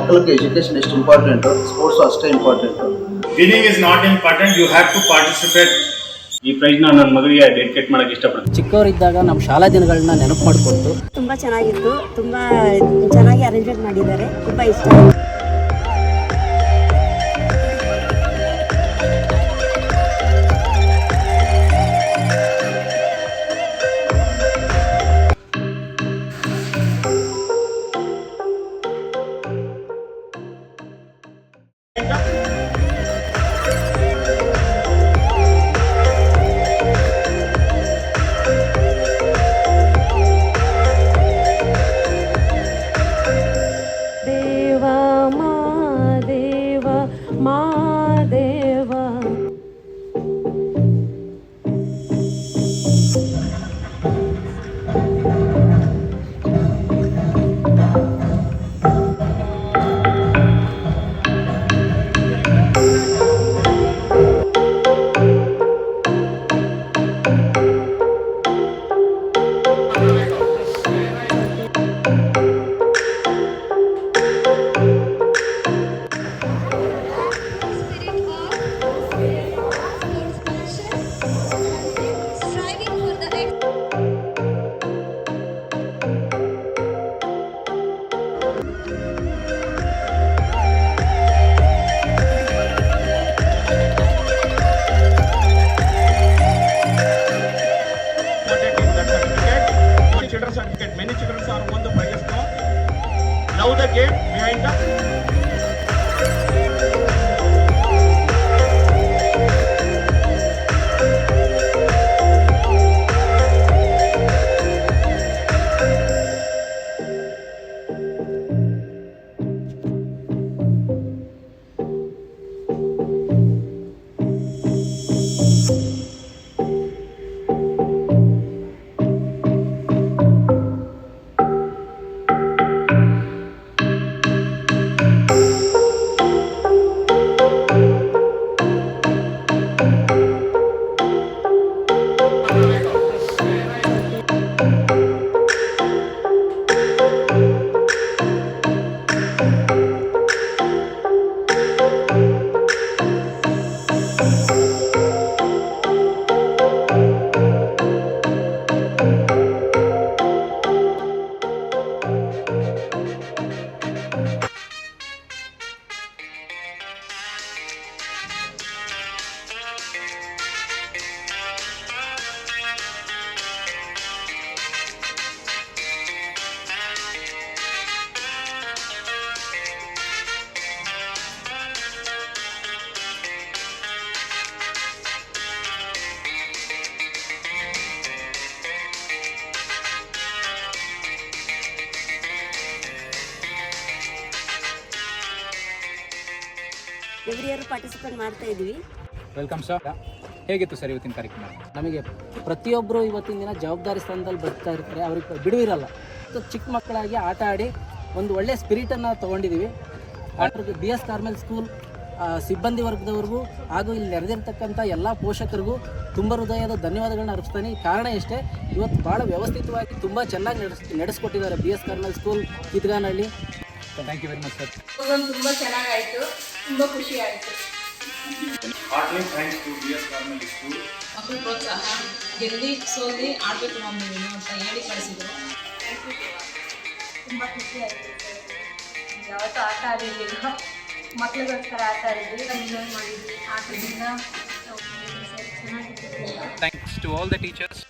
ಮಕ್ಕಳಿಗೆ ಎಜುಕೇಷನ್ ಎಷ್ಟು important, sports ಅಷ್ಟೇ important. Winning is not important, you have to participate. ಈ ಪ್ರೈಸ್ನ ನನ್ನ ಮಗಳಿಗೆ ಡೆಡಿಕೇಟ್ ಮಾಡಕ್ಕೆ ಇಷ್ಟಪಡ್ತೀನಿ. ಚಿಕ್ಕವರಿದ್ದಾಗ ನಮ್ಮ ಶಾಲಾ ದಿನಗಳನ್ನ ನೆನಪು ಮಾಡಿಕೊಟ್ಟು ತುಂಬ ಚೆನ್ನಾಗಿತ್ತು, ತುಂಬ ಚೆನ್ನಾಗಿ ಅರೇಂಜ್ಮೆಂಟ್ ಮಾಡಿದ್ದಾರೆ, ತುಂಬ ಇಷ್ಟ. Many children are won the prize now. Now the gate behind the every year participate ಮಾಡ್ತಾ ಇದ್ವಿ. Welcome sir. ಹೇಗಿತ್ತು ಸರ್ ಇವತ್ತಿನ ಕಾರ್ಯಕ್ರಮ? ನಮಗೆ ಪ್ರತಿಯೊಬ್ಬರು ಇವತ್ತಿನ ದಿನ ಜವಾಬ್ದಾರಿ ಸ್ಥಾನದಲ್ಲಿ ಬರ್ತಾ ಇರ್ತಾರೆ, ಅವ್ರಿಗೆ ಬಿಡುವಿರಲ್ಲ. ಚಿಕ್ಕ ಮಕ್ಕಳಾಗಿ ಆಟ ಆಡಿ ಒಂದು ಒಳ್ಳೆಯ ಸ್ಪಿರಿಟನ್ನು ತೊಗೊಂಡಿದ್ದೀವಿ. ಆಟಕ್ಕೆ BS ಕಾರ್ಮೆಲ್ ಸ್ಕೂಲ್ ಸಿಬ್ಬಂದಿ ವರ್ಗದವ್ರಿಗೂ ಹಾಗೂ ಇಲ್ಲಿ ನೆರೆದಿರ್ತಕ್ಕಂಥ ಎಲ್ಲ ಪೋಷಕರಿಗೂ ತುಂಬ ಹೃದಯದ ಧನ್ಯವಾದಗಳನ್ನ ಅರ್ಪಿಸ್ತಾನೆ. ಕಾರಣ ಇಷ್ಟೇ, ಇವತ್ತು ಭಾಳ ವ್ಯವಸ್ಥಿತವಾಗಿ ತುಂಬ ಚೆನ್ನಾಗಿ ನಡೆಸ್ಕೊಟ್ಟಿದ್ದಾರೆ BS Carmel school Kithganahalli. Thank you very much sir. ತುಂಬ ಚೆನ್ನಾಗಾಯಿತು, ತುಂಬ ಖುಷಿ ಆಯಿತು. heartily thanks to BS Carmel school. ಮಕ್ಕಳು ಪ್ರೋತ್ಸಾಹ, ಗೆಲ್ಲಿ ಸೋಲಿ ಆಡಬೇಕು ನೀವು ಅಂತ ಹೇಳಿ ಕಳಿಸಿದ್ರು. ತುಂಬ ಖುಷಿ ಆಯಿತು. ಯಾವತ್ತೂ ಆಟ ಆಡಿರಲಿಲ್ಲ, ಮಕ್ಕಳಿಗೋಸ್ಕರ ಆಟ ಆಡಿದ್ವಿ, ಎಂಜಾಯ್ ಮಾಡಿದ್ವಿ. ಆಟದಿಂದ ಚೆನ್ನಾಗಿತ್ತು. Thanks to all the teachers.